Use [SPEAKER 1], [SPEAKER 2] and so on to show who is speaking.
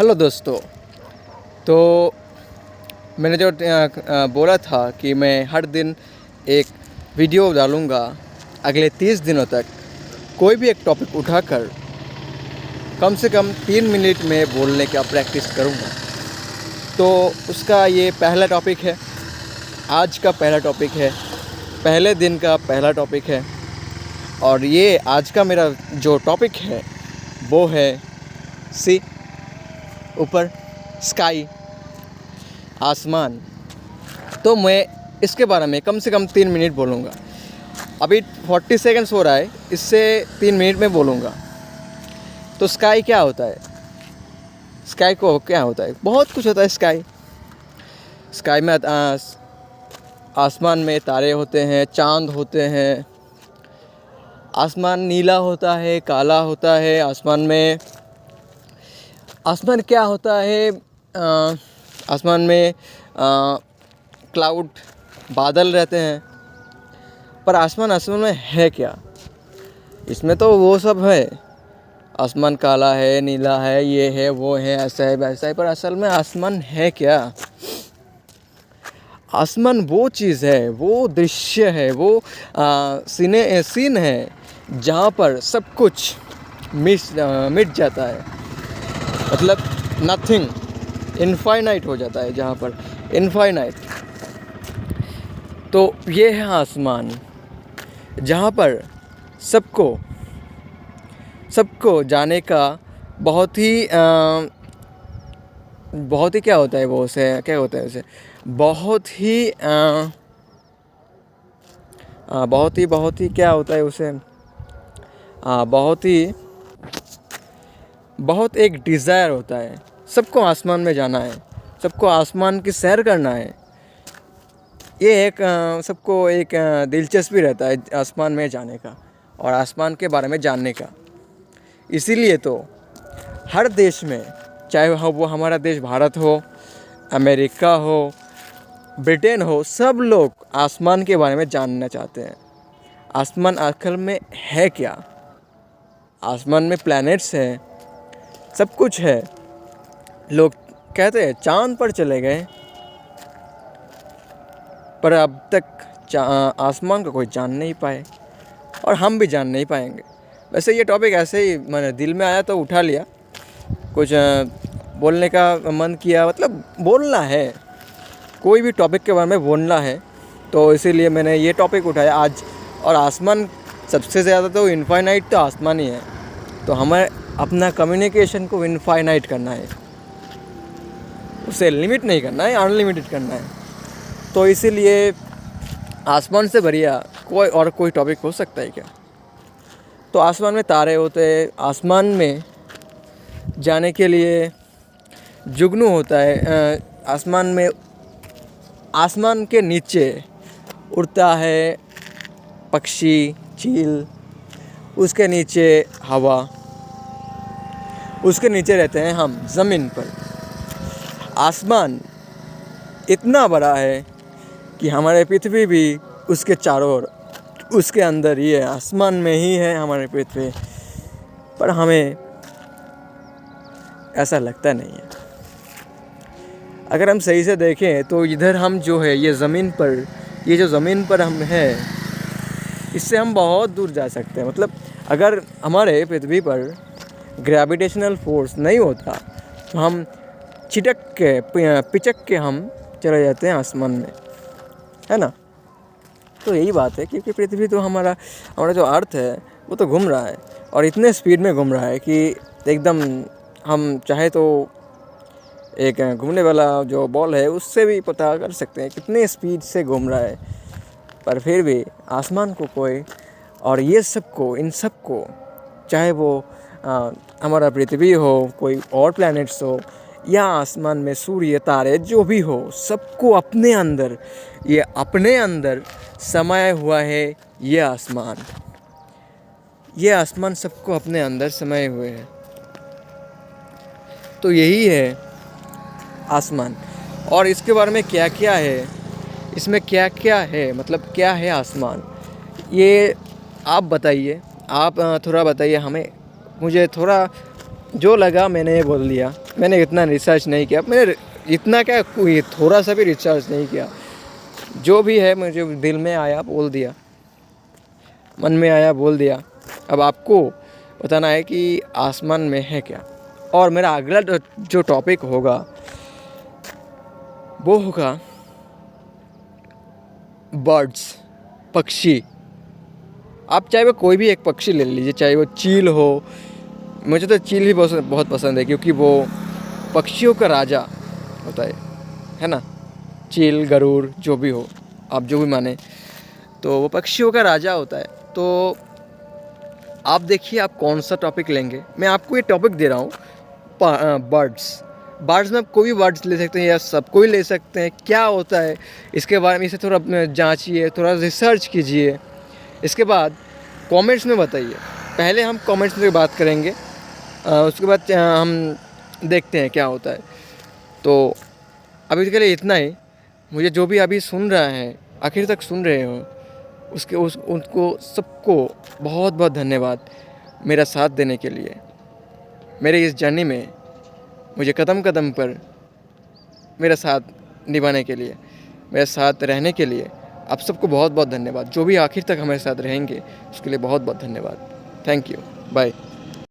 [SPEAKER 1] Hello दोस्तों। तो मैंने जो बोला था कि मैं हर दिन एक वीडियो डालूँगा अगले 30 दिनों तक, कोई भी एक टॉपिक उठाकर कम से कम 3 मिनट में बोलने का प्रैक्टिस करूँगा। तो उसका ये पहला टॉपिक है, आज का पहला टॉपिक है, पहले दिन का पहला टॉपिक है। और ये आज का मेरा जो टॉपिक है वो है सी, ऊपर, स्काई, आसमान। तो मैं इसके बारे में कम से कम 3 मिनट बोलूँगा। अभी 40 सेकंड्स हो रहा है, इससे 3 मिनट में बोलूँगा। तो स्काई क्या होता है? स्काई को क्या होता है? बहुत कुछ होता है। स्काई में आसमान में तारे होते हैं, चांद होते हैं। आसमान नीला होता है, काला होता है। आसमान क्या होता है? आसमान में क्लाउड, बादल रहते हैं। पर आसमान में है क्या? इसमें तो वो सब है, आसमान काला है, नीला है, ये है, वो है, ऐसा है, वैसा है। पर असल में आसमान है क्या? आसमान वो चीज़ है, वो दृश्य है, वो सीन है जहाँ पर सब कुछ मिट जाता है। मतलब नथिंग, इनफाइनाइट हो जाता है जहाँ पर इनफाइनाइट। तो ये है आसमान, जहाँ पर सबको जाने का बहुत ही क्या होता है वो, उसे क्या होता है, उसे बहुत ही क्या होता है उसे, बहुत एक डिज़ायर होता है। सबको आसमान में जाना है, सबको आसमान की सैर करना है। ये एक सबको एक दिलचस्पी रहता है आसमान में जाने का और आसमान के बारे में जानने का। इसीलिए तो हर देश में, चाहे वो हमारा देश भारत हो, अमेरिका हो, ब्रिटेन हो, सब लोग आसमान के बारे में जानना चाहते हैं। आसमान आखिर में है क्या? आसमान में प्लैनेट्स हैं, सब कुछ है। लोग कहते हैं चांद पर चले गए, पर अब तक आसमान को कोई जान नहीं पाए और हम भी जान नहीं पाएंगे। वैसे ये टॉपिक ऐसे ही मैंने दिल में आया तो उठा लिया, कुछ बोलने का मन किया। मतलब बोलना है, कोई भी टॉपिक के बारे में बोलना है, तो इसीलिए मैंने ये टॉपिक उठाया आज। और आसमान सबसे ज़्यादा तो इनफाइनाइट तो आसमान ही है। तो हमें अपना कम्युनिकेशन को इनफाइनाइट करना है, उसे लिमिट नहीं करना है, अनलिमिटेड करना है। तो इसीलिए आसमान से बढ़िया कोई टॉपिक हो सकता है क्या? तो आसमान में तारे होते हैं, आसमान में जाने के लिए जुगनू होता है। आसमान के नीचे उड़ता है पक्षी, चील, उसके नीचे हवा, उसके नीचे रहते हैं हम ज़मीन पर। आसमान इतना बड़ा है कि हमारे पृथ्वी भी उसके चारों ओर, उसके अंदर ही है, आसमान में ही है हमारे पृथ्वी। पर हमें ऐसा लगता नहीं है। अगर हम सही से देखें तो इधर हम जो है, ये ज़मीन पर हम हैं, इससे हम बहुत दूर जा सकते हैं। मतलब अगर हमारे पृथ्वी पर ग्रेविटेशनल फोर्स नहीं होता तो हम पिचक के हम चले जाते हैं आसमान में, है ना? तो यही बात है, क्योंकि पृथ्वी तो हमारा जो अर्थ है वो तो घूम रहा है, और इतने स्पीड में घूम रहा है कि एकदम हम चाहे तो एक घूमने वाला जो बॉल है उससे भी पता कर सकते हैं कितने स्पीड से घूम रहा है। पर फिर भी आसमान को कोई, और ये सबको, इन सबको, चाहे वो हमारा पृथ्वी हो, कोई और प्लैनेट्स हो, या आसमान में सूर्य, तारे, जो भी हो, सबको अपने अंदर समाया हुआ है ये आसमान सबको अपने अंदर समाये हुए है। तो यही है आसमान। और इसके बारे में क्या क्या है, इसमें क्या क्या है, मतलब क्या है आसमान, ये आप बताइए। आप थोड़ा बताइए हमें, मुझे थोड़ा जो लगा मैंने बोल दिया। मैंने इतना रिसर्च नहीं किया, मैंने इतना क्या कोई थोड़ा सा भी रिसर्च नहीं किया। जो भी है मुझे दिल में आया बोल दिया, मन में आया बोल दिया। अब आपको बताना है कि आसमान में है क्या। और मेरा अगला जो टॉपिक होगा वो होगा बर्ड्स, पक्षी। आप चाहे वो कोई भी एक पक्षी ले लीजिए, चाहे वो चील हो। मुझे तो चील ही बहुत पसंद है, क्योंकि वो पक्षियों का राजा होता है ना। चील, गरुड़, जो भी हो, आप जो भी माने, तो वो पक्षियों का राजा होता है। तो आप देखिए आप कौन सा टॉपिक लेंगे। मैं आपको ये टॉपिक दे रहा हूँ, बर्ड्स में आप कोई भी बर्ड्स ले सकते हैं या सब कोई ले सकते हैं। क्या होता है इसके बारे में, इसे थोड़ा जांचिए, थोड़ा रिसर्च कीजिए। इसके बाद कमेंट्स में बताइए। पहले हम कमेंट्स में बात करेंगे, उसके बाद हम देखते हैं क्या होता है। तो अभी के लिए इतना ही। मुझे जो भी अभी सुन रहा है, आखिर तक सुन रहे हो, उनको सबको बहुत बहुत धन्यवाद मेरा साथ देने के लिए। मेरे इस जर्नी में मुझे कदम कदम पर मेरा साथ निभाने के लिए, मेरे साथ रहने के लिए आप सबको बहुत बहुत धन्यवाद। जो भी आखिर तक हमारे साथ रहेंगे उसके लिए बहुत बहुत धन्यवाद। Thank you, bye.